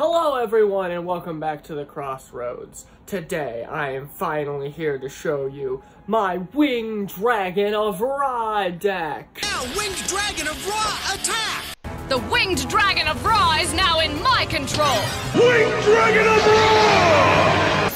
Hello everyone and welcome back to the Crossroads. Today I am finally here to show you my Winged Dragon of Ra deck. Now, Winged Dragon of Ra, attack! The Winged Dragon of Ra is now in my control! Winged Dragon of Ra!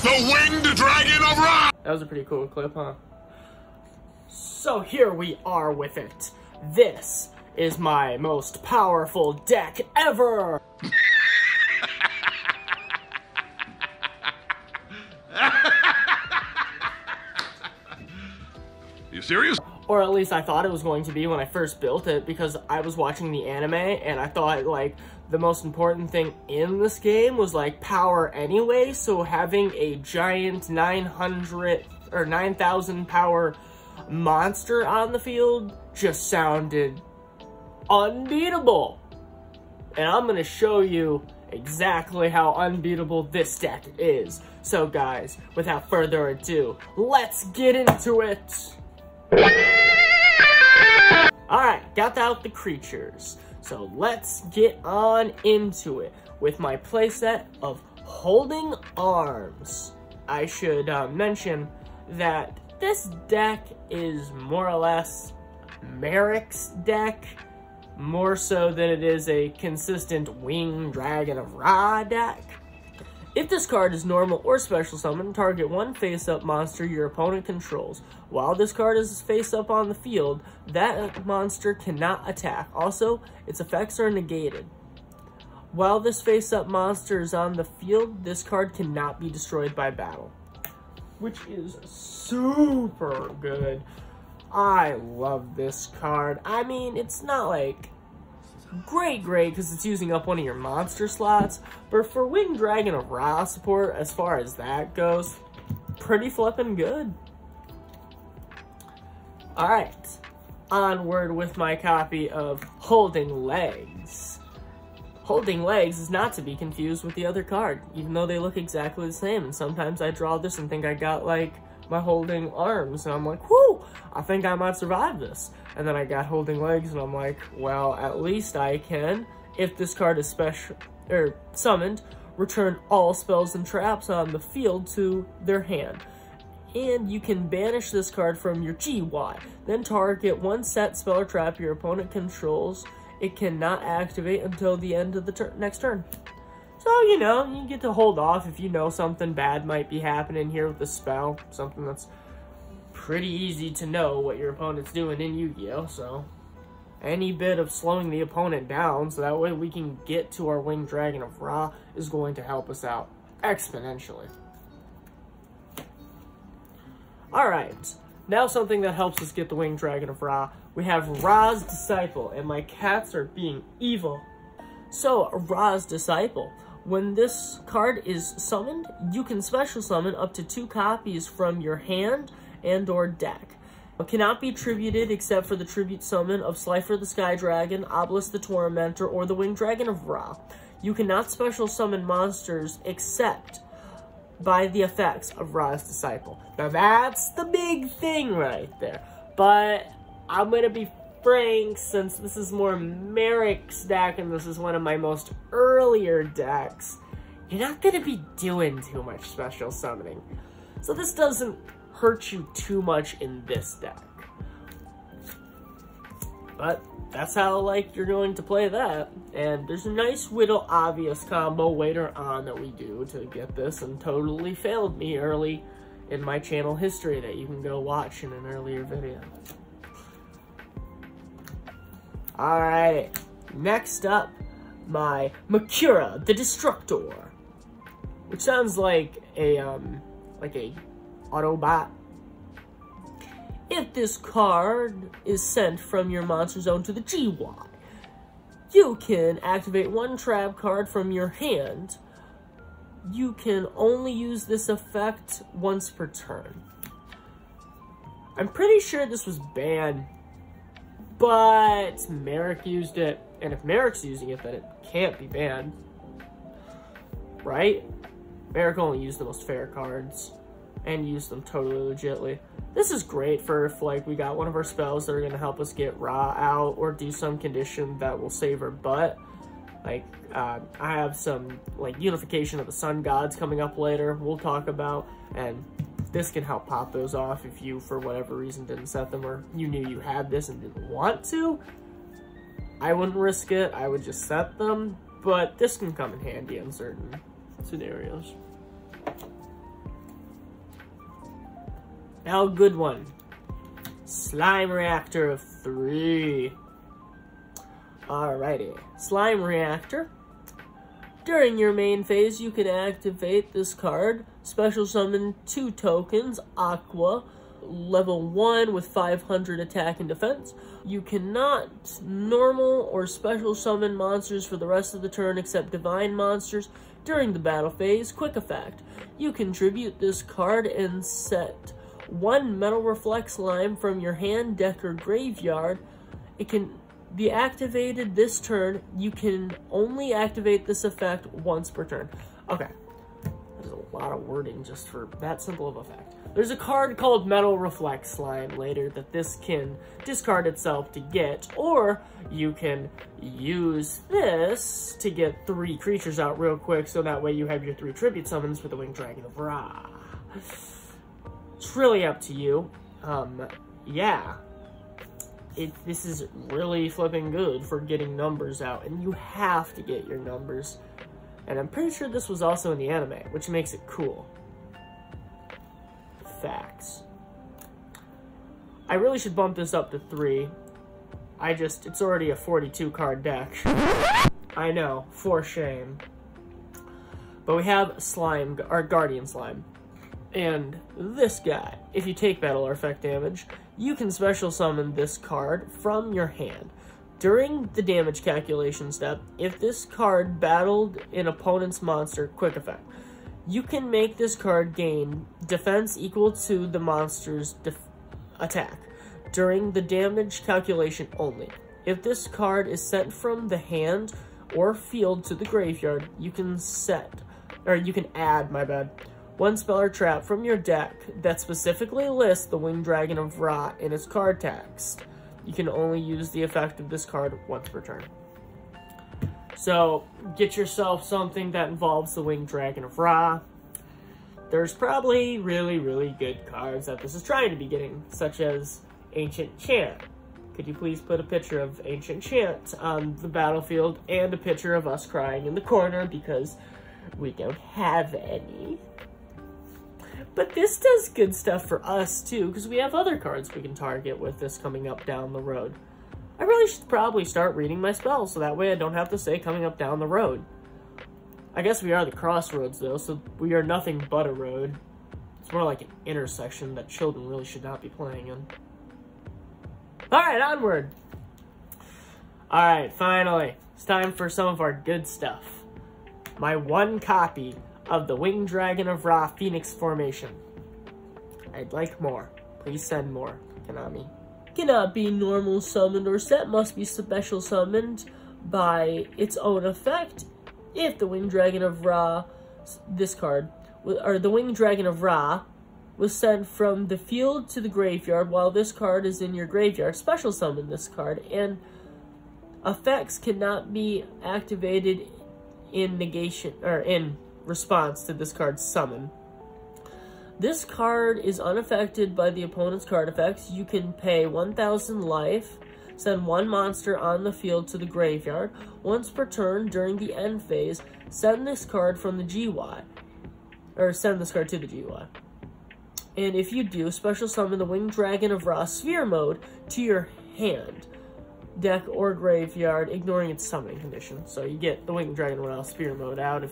The Winged Dragon of Ra! That was a pretty cool clip, huh? So here we are with it. This is my most powerful deck ever! You serious? Or at least I thought it was going to be when I first built it, because I was watching the anime and I thought like the most important thing in this game was like power anyway, so having a giant 900 or 9,000 power monster on the field just sounded unbeatable. And I'm gonna show you exactly how unbeatable this deck is. So guys, without further ado, let's get into it! Alright, got out the creatures. So let's get on into it with my playset of Holding Arms. I should mention that this deck is more or less Merrick's deck, more so than it is a consistent Winged Dragon of Ra deck. If this card is normal or special summon, target one face-up monster your opponent controls. While this card is face-up on the field, that monster cannot attack. Also, its effects are negated. While this face-up monster is on the field, this card cannot be destroyed by battle, which is super good. I love this card. I mean, it's not like great because it's using up one of your monster slots, but for Winged Dragon of Ra support, as far as that goes, pretty flippin' good. Alright, onward with my copy of Holding Legs. Holding Legs is not to be confused with the other card, even though they look exactly the same, and sometimes I draw this and think I got like my Holding Arms, and I'm like, whoo, I think I might survive this. And then I got Holding Legs, and I'm like, well, at least I can, if this card is special or summoned, return all spells and traps on the field to their hand. And you can banish this card from your GY. Then target one set spell or trap your opponent controls. It cannot activate until the end of the next turn. So, you know, you get to hold off if you know something bad might be happening here with the spell. Something that's pretty easy to know what your opponent's doing in Yu-Gi-Oh! So, any bit of slowing the opponent down so that way we can get to our Winged Dragon of Ra is going to help us out exponentially. Alright, now something that helps us get the Winged Dragon of Ra. We have Ra's Disciple, and my cats are being evil. So, Ra's Disciple. When this card is summoned, you can special summon up to 2 copies from your hand and or deck. It cannot be tributed except for the tribute summon of Slifer the Sky Dragon, Obelisk the Tormentor, or the Winged Dragon of Ra. You cannot special summon monsters except by the effects of Ra's Disciple. Now that's the big thing right there. But I'm gonna be frank, since this is more Merrick's deck and this is one of my most earlier decks, you're not gonna be doing too much special summoning. So this doesn't hurt you too much in this deck. But that's how like you're going to play that. And there's a nice little obvious combo later on that we do to get this, and totally failed me early in my channel history that you can go watch in an earlier video. Alright, next up, my Makura the Destructor, which sounds like a Autobot. If this card is sent from your monster zone to the GY, you can activate one trap card from your hand. You can only use this effect once per turn. I'm pretty sure this was banned, but Merrick used it, and if Merrick's using it, then it can't be banned, right? Merrick only used the most fair cards, and used them totally legitly. This is great for if, like, we got one of our spells that are going to help us get Ra out, or do some condition that will save our butt. Like, I have some, like, Unification of the Sun Gods coming up later we'll talk about, and this can help pop those off if you, for whatever reason, didn't set them, or you knew you had this and didn't want to. I wouldn't risk it, I would just set them, but this can come in handy in certain scenarios. Now, a good one. Slime Reactor of 3. Alrighty. Slime Reactor. During your main phase, you can activate this card. Special summon 2 tokens, Aqua, level 1 with 500 attack and defense. You cannot normal or special summon monsters for the rest of the turn except divine monsters during the battle phase. Quick effect. You contribute this card and set 1 Metal Reflect Slime from your hand, deck, or graveyard. It can be activated this turn. You can only activate this effect once per turn. Okay. There's a lot of wording just for that simple of effect. There's a card called Metal Reflect Slime later that this can discard itself to get, or you can use this to get 3 creatures out real quick, so that way you have your 3 tribute summons for the Winged Dragon of Ra. It's really up to you. Yeah. This is really flipping good for getting numbers out, and you have to get your numbers. And I'm pretty sure this was also in the anime, which makes it cool. Facts. I really should bump this up to 3. It's already a 42 card deck. I know, for shame. But we have Slime, our Guardian Slime. And this guy, if you take battle or effect damage, you can special summon this card from your hand. During the damage calculation step, if this card battled an opponent's monster, quick effect, you can make this card gain defense equal to the monster's attack during the damage calculation only. If this card is sent from the hand or field to the graveyard, you can add, 1 spell or trap from your deck that specifically lists the Winged Dragon of Ra in its card text. You can only use the effect of this card once per turn. So, get yourself something that involves the Winged Dragon of Ra. There's probably really, really good cards that this is trying to be getting, such as Ancient Chant. Could you please put a picture of Ancient Chant on the battlefield and a picture of us crying in the corner because we don't have any. But this does good stuff for us, too, because we have other cards we can target with this coming up down the road. I really should probably start reading my spells, so that way I don't have to say coming up down the road. I guess we are the crossroads, though, so we are nothing but a road. It's more like an intersection that children really should not be playing in. Alright, onward! Alright, finally. It's time for some of our good stuff. My 1 copy of the Winged Dragon of Ra Phoenix formation. I'd like more. Please send more, Konami. Cannot be normal summoned or set, must be special summoned by its own effect. If the Winged Dragon of Ra, this card, or the Winged Dragon of Ra was sent from the field to the graveyard while this card is in your graveyard, special summon this card, and effects cannot be activated in negation, or in response to this card's summon. This card is unaffected by the opponent's card effects. You can pay 1,000 life, send 1 monster on the field to the graveyard. Once per turn during the end phase, send this card from the GY, or send this card to the GY. And if you do, special summon the Winged Dragon of Ra Sphere Mode to your hand, deck, or graveyard, ignoring its summoning condition. So you get the Winged Dragon of Ra Sphere Mode out. If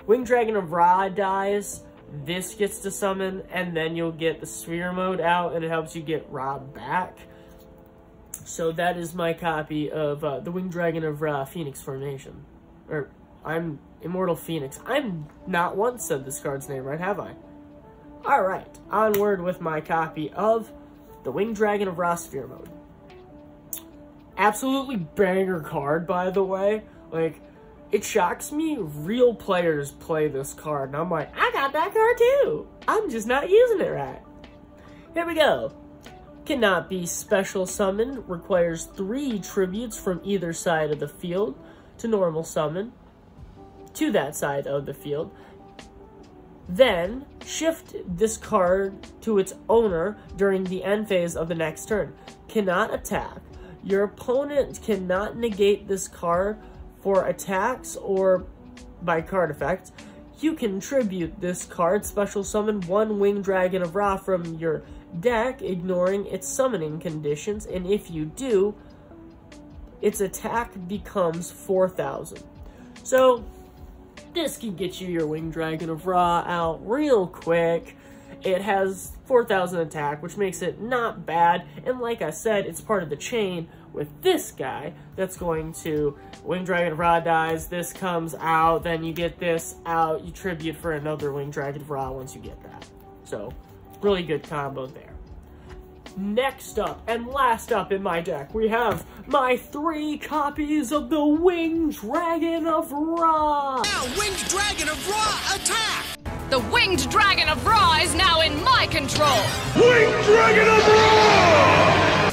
Winged Dragon of Ra dies, this gets to summon, and then you'll get the Sphere Mode out, and it helps you get Ra back. So that is my copy of the Winged Dragon of Ra Phoenix formation. Or, I'm Immortal Phoenix. I'm not once said this card's name, right, have I? Alright, onward with my copy of the Winged Dragon of Ra Sphere Mode. Absolutely banger card, by the way. Like, it shocks me real players play this card, and I'm like, I got that card too! I'm just not using it right. Here we go. Cannot be special summoned, requires 3 tributes from either side of the field to normal summon to that side of the field. Then, shift this card to its owner during the end phase of the next turn. Cannot attack. Your opponent cannot negate this card for attacks or by card effect. You can tribute this card, special summon one Winged Dragon of Ra from your deck, ignoring its summoning conditions, and if you do, its attack becomes 4,000. So, this can get you your Winged Dragon of Ra out real quick. It has 4,000 attack, which makes it not bad, and like I said, it's part of the chain with this guy that's going to, Winged Dragon of Ra dies, this comes out, then you get this out, you tribute for another Winged Dragon of Ra once you get that. So, really good combo there. Next up, and last up in my deck, we have my 3 copies of the Winged Dragon of Ra! Now, Winged Dragon of Ra, attack! The Winged Dragon of Ra is now in my control! Winged Dragon of Ra!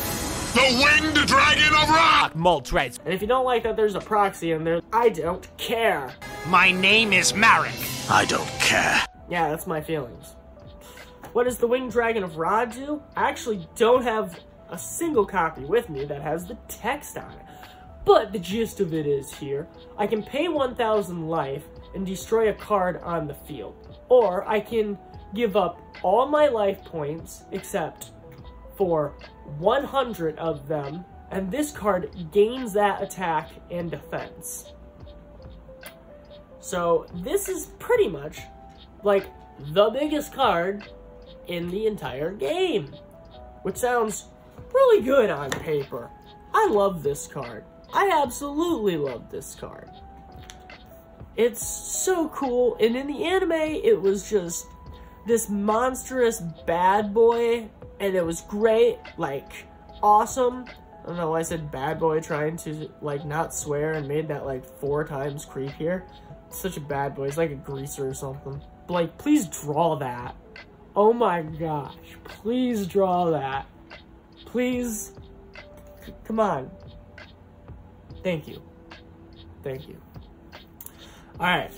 The Winged Dragon of Ra! Moltres. And if you don't like that there's a proxy in there, I don't care. My name is Marek. I don't care. Yeah, that's my feelings. What does the Winged Dragon of Ra do? I actually don't have a single copy with me that has the text on it. But the gist of it is here. I can pay 1,000 life and destroy a card on the field. Or I can give up all my life points except for 100 of them, and this card gains that attack and defense. So this is pretty much like the biggest card in the entire game, which sounds really good on paper. I love this card. I absolutely love this card. It's so cool, and in the anime, it was just this monstrous bad boy, and it was great, like, awesome. I don't know why I said bad boy, trying to, like, not swear, and made that, like, 4 times creepier. Such a bad boy. He's like a greaser or something. Like, please draw that. Oh my gosh, please draw that. Please, come on. Thank you. Thank you. Alright,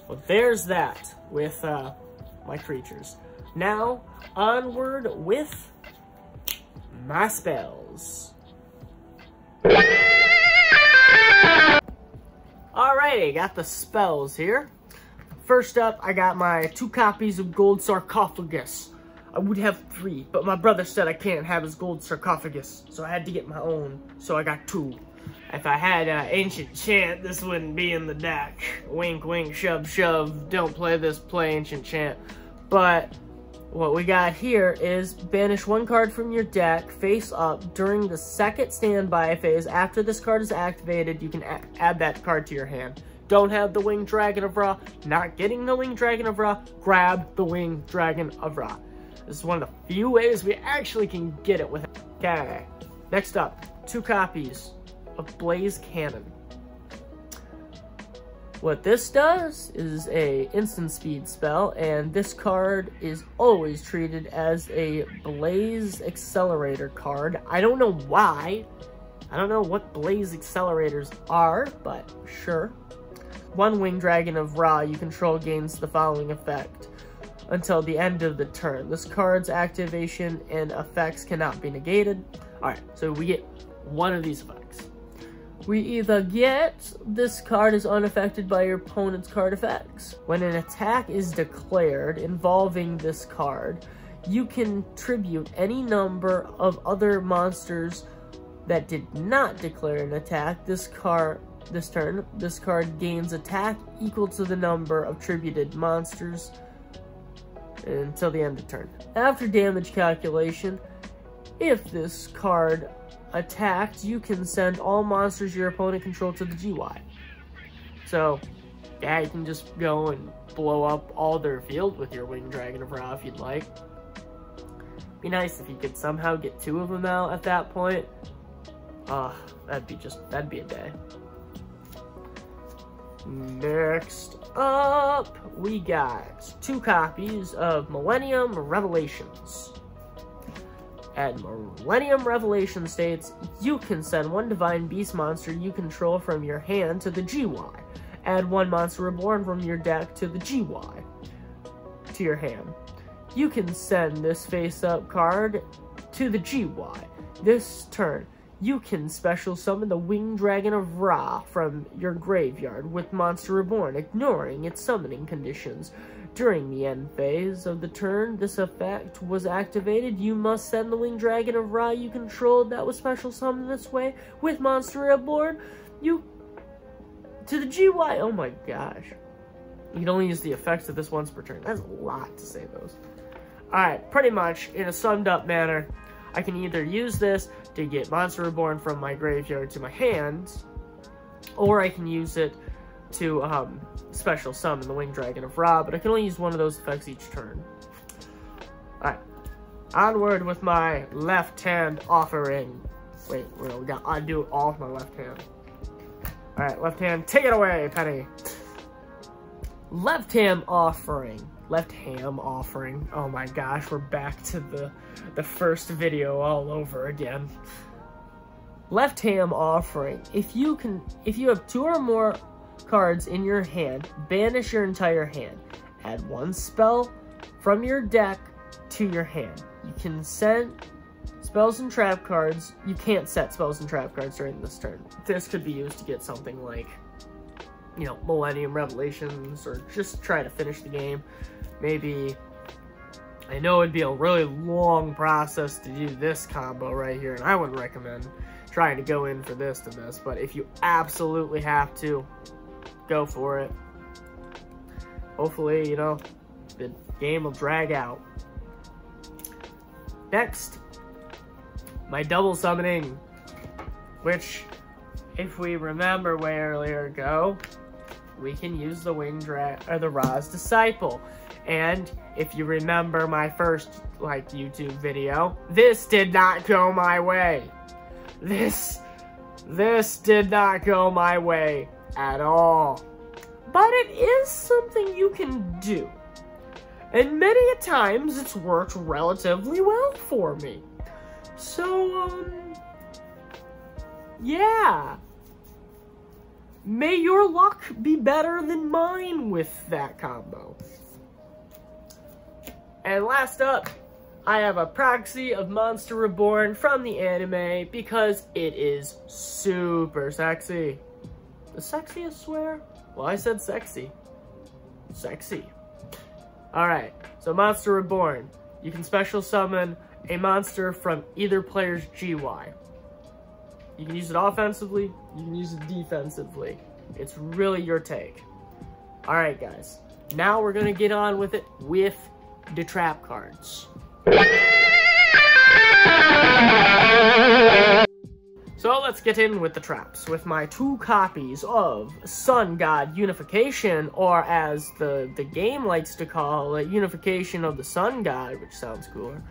well there's that with my creatures. Now, onward with my spells. Alrighty, got the spells here. First up, I got my 2 copies of Gold Sarcophagus. I would have 3, but my brother said I can't have his Gold Sarcophagus, so I had to get my own, so I got 2. If I had Ancient Chant, this wouldn't be in the deck. Wink, wink, shove, shove. Don't play this, play Ancient Chant. But what we got here is banish 1 card from your deck face up during the second standby phase. After this card is activated, you can add that card to your hand. Don't have the Winged Dragon of Ra, not getting the Winged Dragon of Ra, grab the Winged Dragon of Ra. This is one of the few ways we actually can get it with it. Okay, next up, 2 copies of Blaze Cannon. What this does is a instant speed spell, and this card is always treated as a Blaze Accelerator card. I don't know why. I don't know what Blaze Accelerators are, but sure. 1 Winged Dragon of Ra you control gains the following effect until the end of the turn. This card's activation and effects cannot be negated. Alright, so we get 1 of these effects. We either get this card is unaffected by your opponent's card effects. When an attack is declared involving this card, you can tribute any number of other monsters that did not declare an attack. This turn, this card gains attack equal to the number of tributed monsters until the end of turn. After damage calculation, if this card attacked, you can send all monsters your opponent controls to the GY. So, yeah, you can just go and blow up all their field with your Winged Dragon of Ra if you'd like. Be nice if you could somehow get 2 of them out at that point. That'd be a day. Next up, we got 2 copies of Millennium Revelations. At Millennium Revelation states, you can send one Divine Beast monster you control from your hand to the GY. Add one Monster Reborn from your deck to the GY, to your hand. You can send this face-up card to the GY. This turn, you can special summon the Winged Dragon of Ra from your graveyard with Monster Reborn, ignoring its summoning conditions. During the end phase of the turn this effect was activated, you must send the Winged Dragon of Ra you controlled that was special summoned this way with Monster Reborn to the GY. Oh my gosh. You can only use the effects of this once per turn. That's a lot to say those. Alright, pretty much, in a summed up manner, I can either use this to get Monster Reborn from my graveyard to my hands, or I can use it to special summon the Winged Dragon of Ra, but I can only use one of those effects each turn. Alright, onward with my left hand offering. Wait, I'll do it all with my left hand. Alright, left hand, take it away, Penny. Left ham offering. Left ham offering. Oh my gosh, we're back to the first video all over again. Left ham offering. If you have 2 or more cards in your hand, banish your entire hand. Add one spell from your deck to your hand. You can send spells and trap cards. You can't set spells and trap cards during this turn. This could be used to get something like, you know, Millennium Revelations, or just try to finish the game. Maybe, I know it'd be a really long process to do this combo right here, and I wouldn't recommend trying to go in for this to this, but if you absolutely have to, go for it. Hopefully, you know, the game will drag out. Next, my double summoning, which, if we remember way earlier ago, we can use the the Ra's Disciple. And if you remember my first, YouTube video, this did not go my way. This did not go my way at all. But it is something you can do. And many a times it's worked relatively well for me. So, yeah. May your luck be better than mine with that combo. And last up, I have a proxy of Monster Reborn from the anime because it is super sexy. The sexiest swear? Well, I said sexy. Sexy. Alright, so Monster Reborn. You can special summon a monster from either player's GY. You can use it offensively, you can use it defensively. It's really your take. Alright guys, now we're gonna get on with it with the trap cards. So let's get in with the traps with my 2 copies of Sun God Unification, or as the game likes to call it, Unification of the Sun God, which sounds cooler.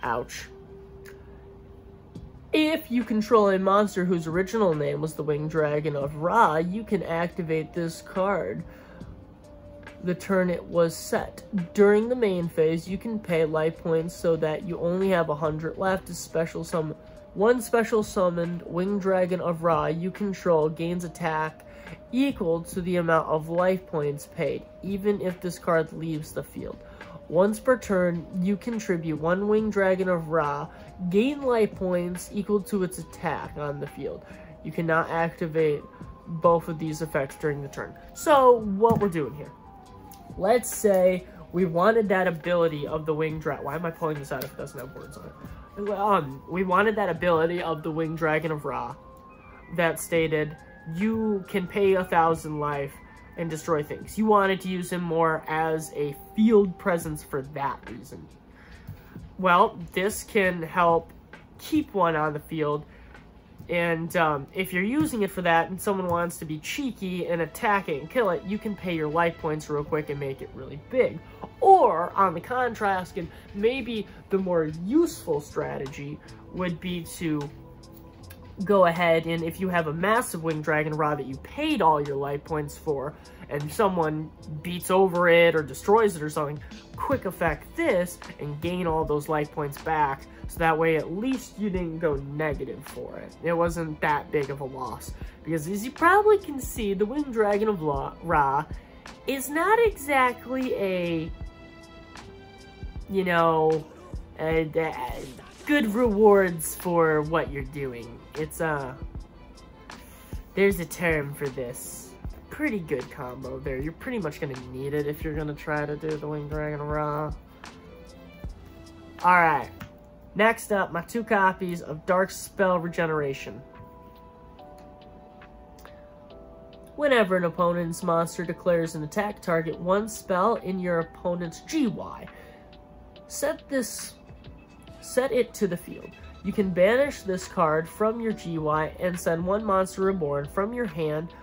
Ouch. If you control a monster whose original name was the Winged Dragon of Ra, you can activate this card the turn it was set. During the main phase, you can pay life points so that you only have 100 left to special summon. One special summoned Winged Dragon of Ra you control gains attack equal to the amount of life points paid, even if this card leaves the field. Once per turn, you contribute one Winged Dragon of Ra, gain life points equal to its attack on the field. You cannot activate both of these effects during the turn. So, what we're doing here. Let's say we wanted that ability of the Winged Dragon. Why am I pulling this out if it doesn't have words on it? We wanted that ability of the Winged Dragon of Ra that stated you can pay 1,000 life and destroy things. You wanted to use him more as a field presence for that reason. Well, this can help keep one on the field, and if you're using it for that and someone wants to be cheeky and attack it and kill it, you can pay your life points real quick and make it really big. Or, on the contrast, and maybe the more useful strategy would be to go ahead and if you have a massive Winged Dragon Ra that you paid all your life points for, and someone beats over it or destroys it or something, quick effect this and gain all those life points back, so that way at least you didn't go negative for it. It wasn't that big of a loss, because as you probably can see, the Winged Dragon of Ra is not exactly a, you know, good rewards for what you're doing. It's there's a term for this. Pretty good combo there. You're pretty much gonna need it if you're gonna try to do the Winged Dragon Ra. Alright. Next up, my 2 copies of Dark Spell Regeneration. Whenever an opponent's monster declares an attack, target 1 spell in your opponent's GY. Set it to the field. You can banish this card from your GY and send 1 monster reborn from your hand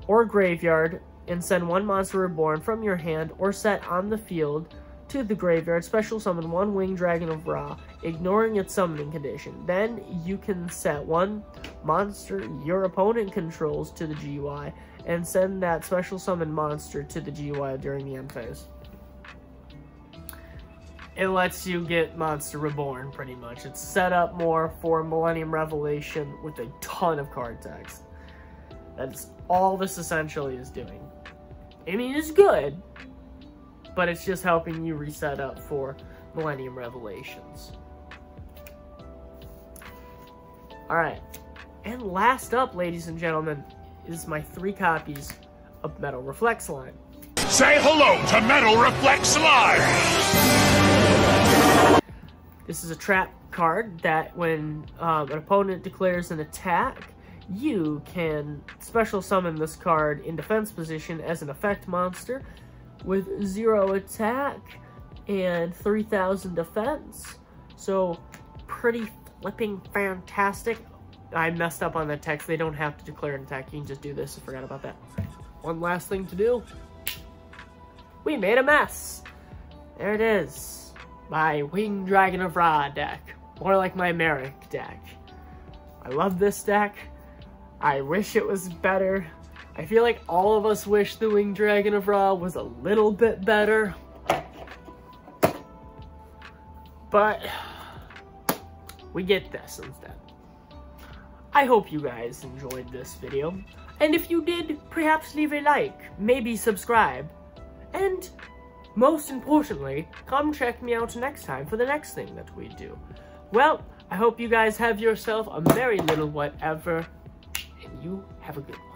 or graveyard, and send 1 monster reborn from your hand or set on the field to the graveyard. Special summon 1 Winged Dragon of Ra, ignoring its summoning condition. Then you can set 1 monster your opponent controls to the GY and send that special summon monster to the GY during the end phase. It lets you get monster reborn, pretty much. It's set up more for Millennium Revelation with a ton of card text. That's all this essentially is doing. I mean, it's good, but it's just helping you reset up for Millennium Revelations. Alright, and last up, ladies and gentlemen, is my 3 copies of Metal Reflex Line. Say hello to Metal Reflex Live! This is a trap card that when an opponent declares an attack, you can special summon this card in defense position as an effect monster with 0 attack and 3000 defense. So pretty flipping fantastic. I messed up on that text. They don't have to declare an attack. You can just do this. I forgot about that. One last thing to do. We made a mess. There it is. My Winged Dragon of Ra deck. More like my Merrick deck. I love this deck. I wish it was better. I feel like all of us wish the Winged Dragon of Ra was a little bit better. But we get this instead. I hope you guys enjoyed this video. And if you did, perhaps leave a like, maybe subscribe. And most importantly, come check me out next time for the next thing that we do. Well, I hope you guys have yourself a merry little whatever. You have a good one.